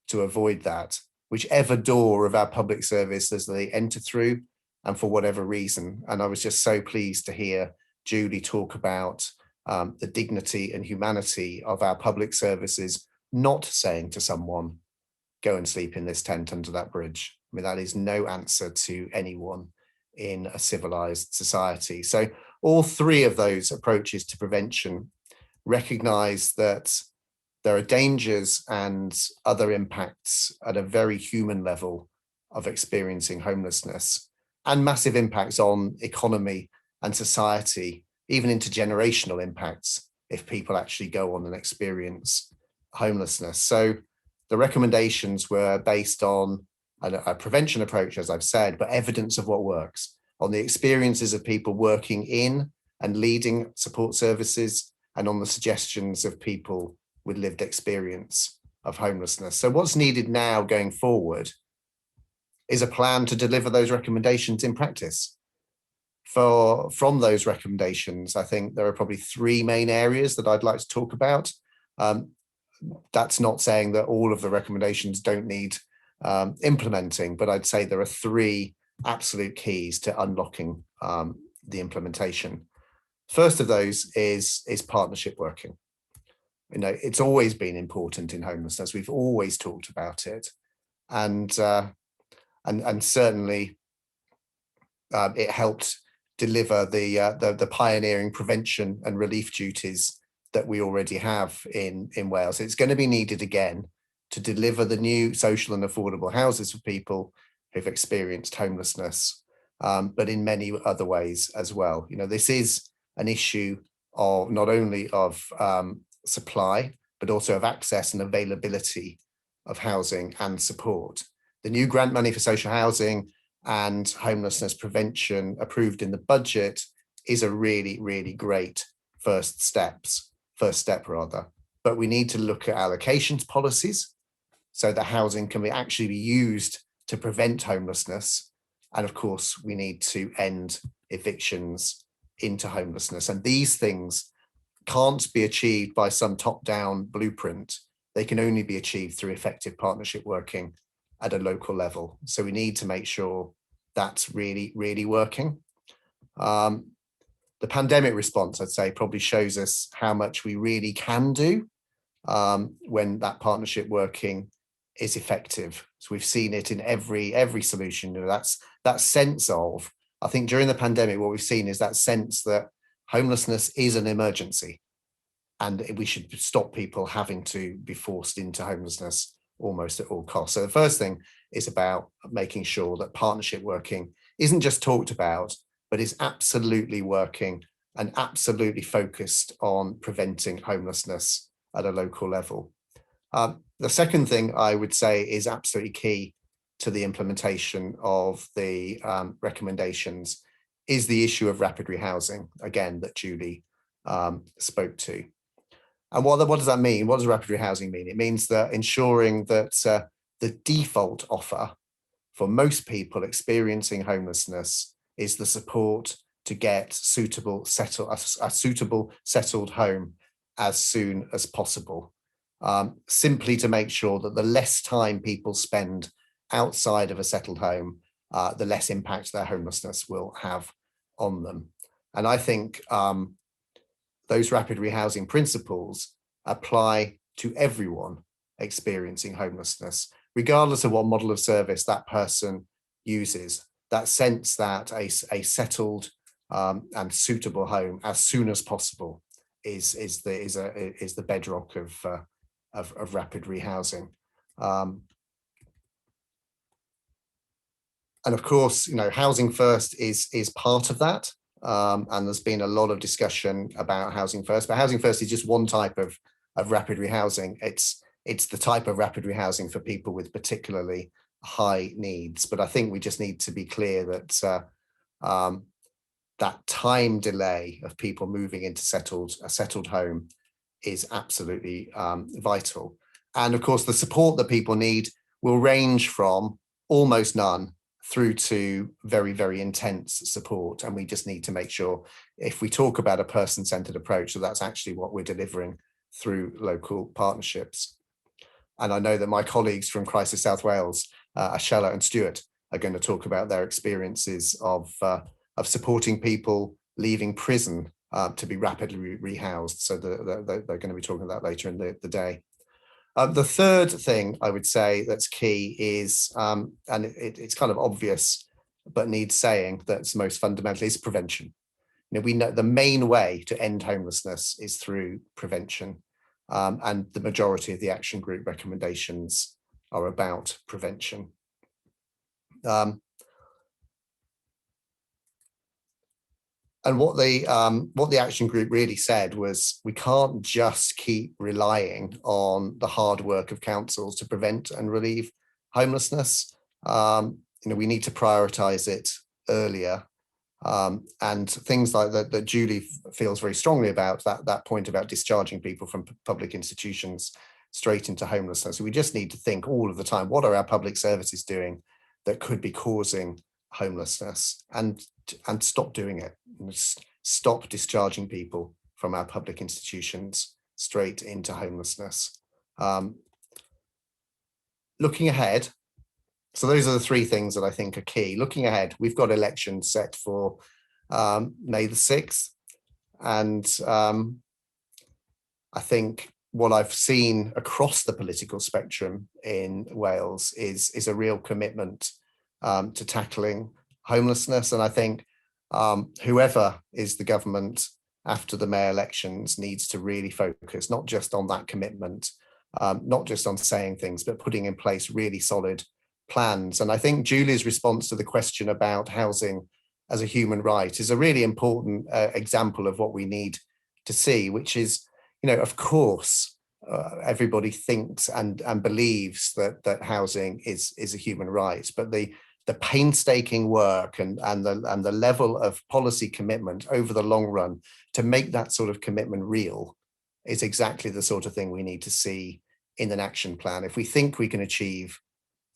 to avoid that, whichever door of our public service as they enter through, and for whatever reason. And I was just so pleased to hear Julie talk about the dignity and humanity of our public services, not saying to someone, go and sleep in this tent under that bridge. I mean, that is no answer to anyone in a civilized society. So all three of those approaches to prevention recognize that there are dangers and other impacts at a very human level of experiencing homelessness, and massive impacts on economy and society, even intergenerational impacts if people actually go on and experience homelessness. So the recommendations were based on a prevention approach, as I've said, but evidence of what works, on the experiences of people working in and leading support services, and on the suggestions of people with lived experience of homelessness. So what's needed now going forward is a plan to deliver those recommendations in practice. From those recommendations, I think there are probably three main areas that I'd like to talk about. That's not saying that all of the recommendations don't need implementing, but I'd say there are three absolute keys to unlocking the implementation. First of those is partnership working. It's always been important in homelessness. We've always talked about it, and certainly it helped deliver the pioneering prevention and relief duties that we already have in Wales. It's going to be needed again to deliver the new social and affordable houses for people who've experienced homelessness, but in many other ways as well. This is an issue of not only of supply, but also of access and availability of housing and support. The new grant money for social housing and homelessness prevention approved in the budget is a really, really great first step, but we need to look at allocations policies so that housing can actually be used to prevent homelessness. And of course, we need to end evictions into homelessness. And these things can't be achieved by some top-down blueprint. They can only be achieved through effective partnership working at a local level. So we need to make sure that's really, really working. The pandemic response, I'd say, probably shows us how much we really can do when that partnership working is effective. So we've seen it in every solution. That's that sense of, I think during the pandemic, what we've seen is that sense that homelessness is an emergency, and we should stop people having to be forced into homelessness almost at all costs. So the first thing is about making sure that partnership working isn't just talked about, but is absolutely working and absolutely focused on preventing homelessness at a local level. The second thing I would say is absolutely key to the implementation of the recommendations is the issue of rapid rehousing, again, that Julie spoke to. And what does that mean? What does rapid rehousing mean? It means that ensuring that the default offer for most people experiencing homelessness is the support to get a suitable settled home as soon as possible, simply to make sure that the less time people spend outside of a settled home, the less impact their homelessness will have on them. And I think those rapid rehousing principles apply to everyone experiencing homelessness, regardless of what model of service that person uses. That sense that a settled and suitable home as soon as possible is the bedrock of rapid rehousing. And of course, Housing First is part of that. And there's been a lot of discussion about Housing First, but Housing First is just one type of rapid rehousing. It's the type of rapid rehousing for people with particularly high needs. But I think we just need to be clear that that time delay of people moving into a settled home is absolutely vital. And of course, the support that people need will range from almost none through to very, very intense support. And we just need to make sure, if we talk about a person-centered approach, that that's actually what we're delivering through local partnerships. And I know that my colleagues from Crisis South Wales, Ashella and Stuart, are going to talk about their experiences of supporting people leaving prison to be rapidly rehoused. So they're going to be talking about that later in the day. The third thing I would say that's key is, and it's kind of obvious, but needs saying, that's most fundamental, is prevention. We know the main way to end homelessness is through prevention. And the majority of the action group recommendations are about prevention. And what the action group really said was, we can't just keep relying on the hard work of councils to prevent and relieve homelessness. We need to prioritise it earlier. And things like that Julie feels very strongly about, that point about discharging people from public institutions straight into homelessness. So we just need to think all of the time, what are our public services doing that could be causing homelessness, and stop doing it. Stop discharging people from our public institutions straight into homelessness. Looking ahead, so those are the three things that I think are key. Looking ahead, we've got elections set for May the 6th. And I think what I've seen across the political spectrum in Wales is a real commitment to tackling homelessness. And I think whoever is the government after the May elections needs to really focus not just on that commitment, not just on saying things, but putting in place really solid plans. And I think Julie's response to the question about housing as a human right is a really important example of what we need to see, which is, of course, everybody thinks and believes that housing is a human right, but the painstaking work and the level of policy commitment over the long run to make that sort of commitment real is exactly the sort of thing we need to see in an action plan. If we think we can achieve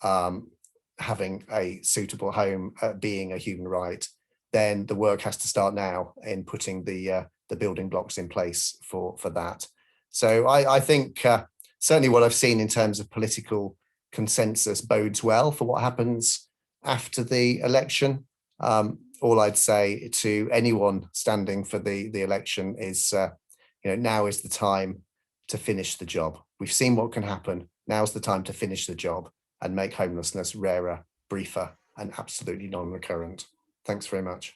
having a suitable home being a human right, then the work has to start now in putting the building blocks in place for that. So I think certainly what I've seen in terms of political consensus bodes well for what happens after the election. All I'd say to anyone standing for the election is, now is the time to finish the job. We've seen what can happen. Now's the time to finish the job and make homelessness rarer, briefer, and absolutely non-recurrent. Thanks very much.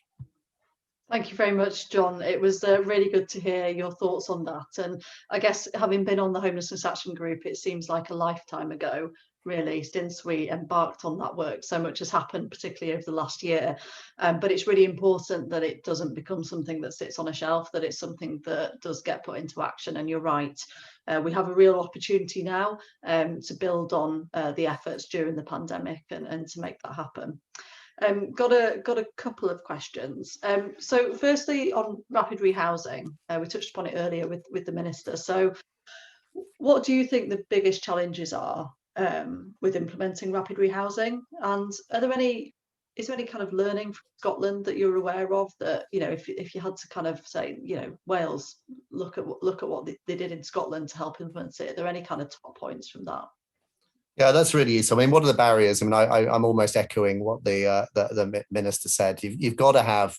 Thank you very much, John. It was really good to hear your thoughts on that. And I guess, having been on the Homelessness Action Group, it seems like a lifetime ago, really, since we embarked on that work. So much has happened, particularly over the last year. But it's really important that it doesn't become something that sits on a shelf, that it's something that does get put into action. And you're right, we have a real opportunity now to build on the efforts during the pandemic and to make that happen. Got a couple of questions. So firstly, on rapid rehousing, we touched upon it earlier with the Minister. So what do you think the biggest challenges are with implementing rapid rehousing? And is there any kind of learning from Scotland that you're aware of, that, if you had to kind of say, Wales, look at what they did in Scotland to help implement it, are there any kind of top points from that? Yeah, that's really useful. I mean, what are the barriers? I mean, I'm almost echoing what the Minister said. You've got to have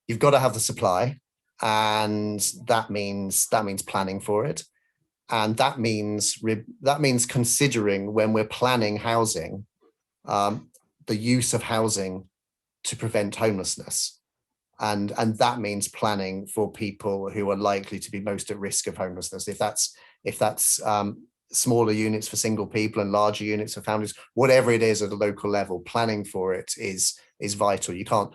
the supply. and that means planning for it, and that means considering when we're planning housing, the use of housing to prevent homelessness, and that means planning for people who are likely to be most at risk of homelessness. If that's smaller units for single people and larger units for families, whatever it is at a local level, planning for it is vital. You can't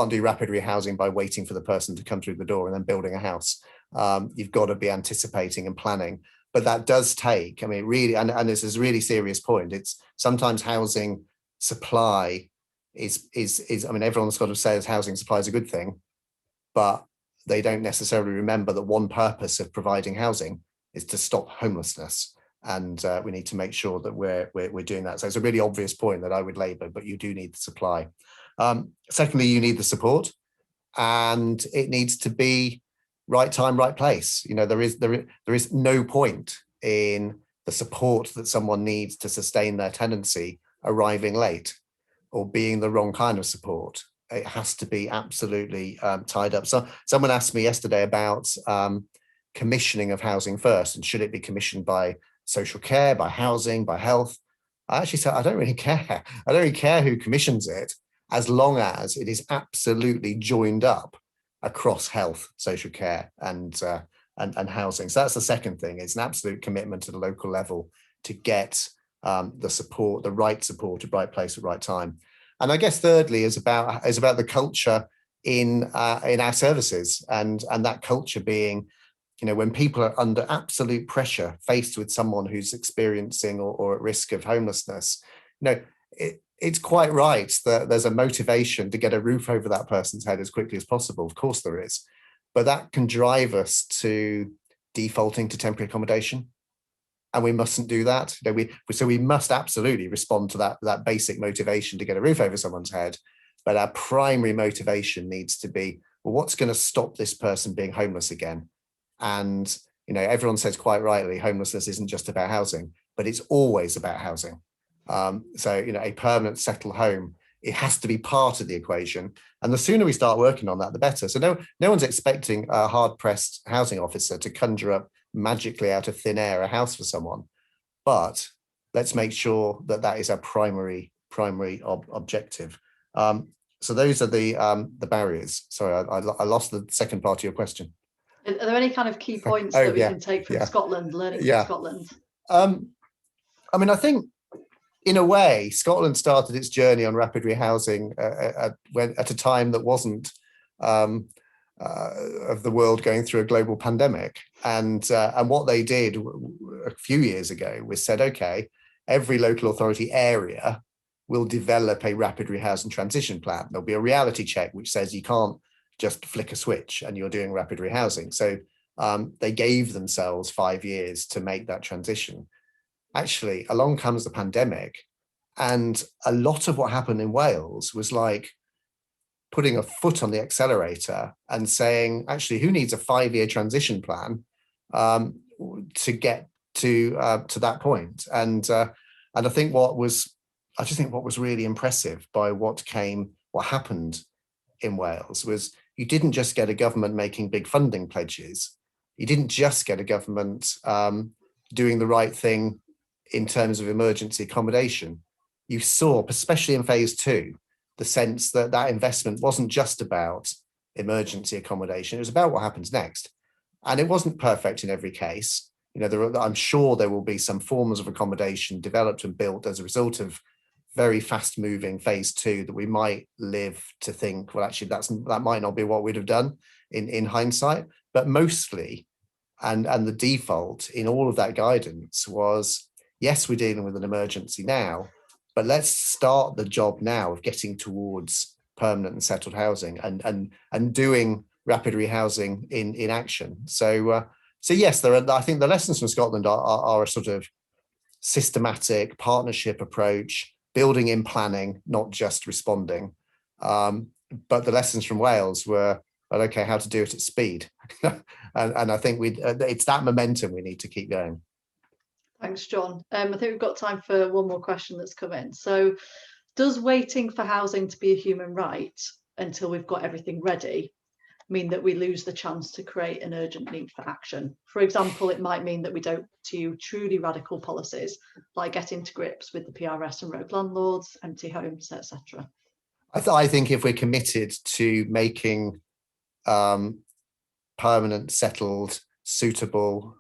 do rapid rehousing by waiting for the person to come through the door and then building a house. You've got to be anticipating and planning. But that does take, I mean, really, and this is a really serious point. It's sometimes housing supply is I mean, everyone's got to say housing supply is a good thing, but they don't necessarily remember that one purpose of providing housing is to stop homelessness. And we need to make sure that we're doing that. So it's a really obvious point that I would labour, but you do need the supply. Secondly, you need the support, and it needs to be right time, right place. You know, there is no point in the support that someone needs to sustain their tenancy arriving late or being the wrong kind of support. It has to be absolutely tied up. So someone asked me yesterday about commissioning of housing first, and should it be commissioned by social care, by housing, by health? I actually said, I don't really care. I don't really care who commissions it, as long as it is absolutely joined up across health, social care, and housing. So that's the second thing. It's an absolute commitment at the local level to get the support, the right support at right place at right time. And I guess thirdly is about the culture in our services, and that culture being, you know, when people are under absolute pressure, faced with someone who's experiencing or at risk of homelessness, you know, it's quite right that there's a motivation to get a roof over that person's head as quickly as possible. Of course there is, but that can drive us to defaulting to temporary accommodation, and we mustn't do that. You know, so we must absolutely respond to that basic motivation to get a roof over someone's head, but our primary motivation needs to be, well, what's going to stop this person being homeless again? And, you know, everyone says quite rightly, homelessness isn't just about housing, but it's always about housing. So, you know, a permanent settled home, it has to be part of the equation. And the sooner we start working on that, the better. So no one's expecting a hard-pressed housing officer to conjure up magically out of thin air a house for someone. But let's make sure that that is our primary objective. So those are the barriers. Sorry, I lost the second part of your question. Are there any kind of key points that we can take from Scotland, learning from Scotland? I mean, I think in a way, Scotland started its journey on rapid rehousing at a time that wasn't of the world going through a global pandemic. And what they did a few years ago was said, okay, every local authority area will develop a rapid rehousing transition plan. There'll be a reality check which says you can't just flick a switch and you're doing rapid rehousing. So they gave themselves 5 years to make that transition. Actually, along comes the pandemic, and a lot of what happened in Wales was like putting a foot on the accelerator and saying, actually, who needs a 5-year transition plan to get to that point? And I think what was really impressive by what happened in Wales was you didn't just get a government making big funding pledges. You didn't just get a government doing the right thing in terms of emergency accommodation. You saw, especially in phase 2, the sense that that investment wasn't just about emergency accommodation. It was about what happens next. And it wasn't perfect in every case. You know, I'm sure there will be some forms of accommodation developed and built as a result of very fast moving phase 2 that we might live to think, well, actually, that might not be what we'd have done in hindsight. But mostly, and the default in all of that guidance was, yes, we're dealing with an emergency now, but let's start the job now of getting towards permanent and settled housing and doing rapid rehousing in action. So yes, I think the lessons from Scotland are a sort of systematic partnership approach, building in planning, not just responding. But the lessons from Wales were, well, okay, how to do it at speed. and I think it's that momentum we need to keep going. Thanks, John. I think we've got time for one more question that's come in. So, does waiting for housing to be a human right until we've got everything ready mean that we lose the chance to create an urgent need for action. For example, it might mean that we don't do truly radical policies like getting to grips with the PRS and rogue landlords, empty homes, etc. I think if we're committed to making permanent, settled, suitable,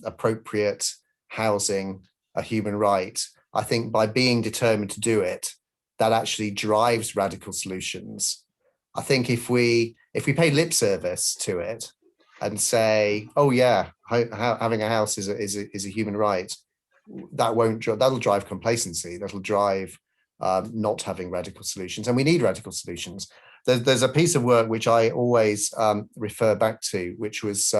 appropriate housing a human right, I think by being determined to do it, that actually drives radical solutions. I think if we pay lip service to it and say, oh yeah, having a house is a human right, that'll drive complacency. That'll drive not having radical solutions, and we need radical solutions. There's a piece of work which I always refer back to, which was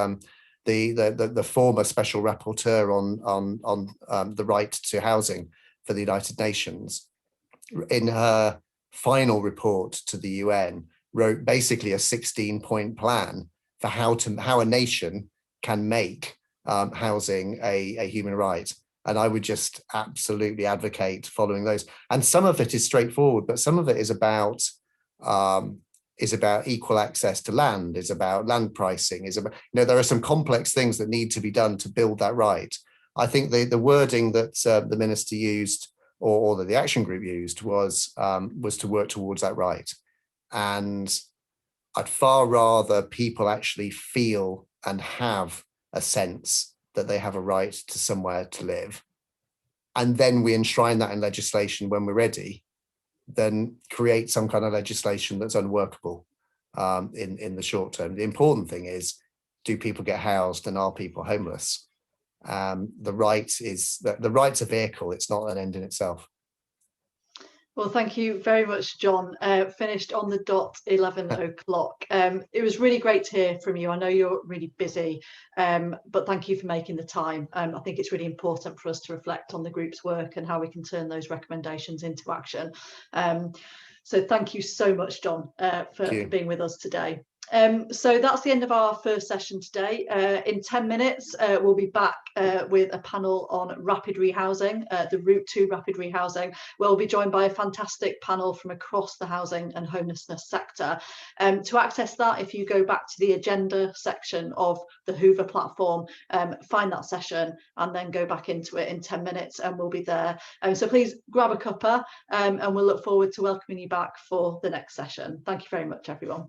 the former special rapporteur on the right to housing for the United Nations. In her final report to the UN, wrote basically a 16-point plan for how a nation can make housing a human right. And I would just absolutely advocate following those. And some of it is straightforward, but some of it is about equal access to land, is about land pricing, is about, there are some complex things that need to be done to build that right. I think the wording that the minister used, or that the action group used, was to work towards that right. And I'd far rather people actually feel and have a sense that they have a right to somewhere to live, and then we enshrine that in legislation when we're ready, than create some kind of legislation that's unworkable in the short term. The important thing is, do people get housed, and are people homeless? The right's a vehicle, it's not an end in itself. Well, thank you very much, John. Finished on the dot, 11 o'clock. It was really great to hear from you. I know you're really busy, but thank you for making the time. I think it's really important for us to reflect on the group's work and how we can turn those recommendations into action. So thank you so much, John, for being with us today. So that's the end of our first session today. In 10 minutes, we'll be back with a panel on rapid rehousing, the route to rapid rehousing. We'll be joined by a fantastic panel from across the housing and homelessness sector. To access that, if you go back to the agenda section of the Hoover platform, find that session and then go back into it in 10 minutes and we'll be there. So please grab a cuppa and we'll look forward to welcoming you back for the next session. Thank you very much, everyone.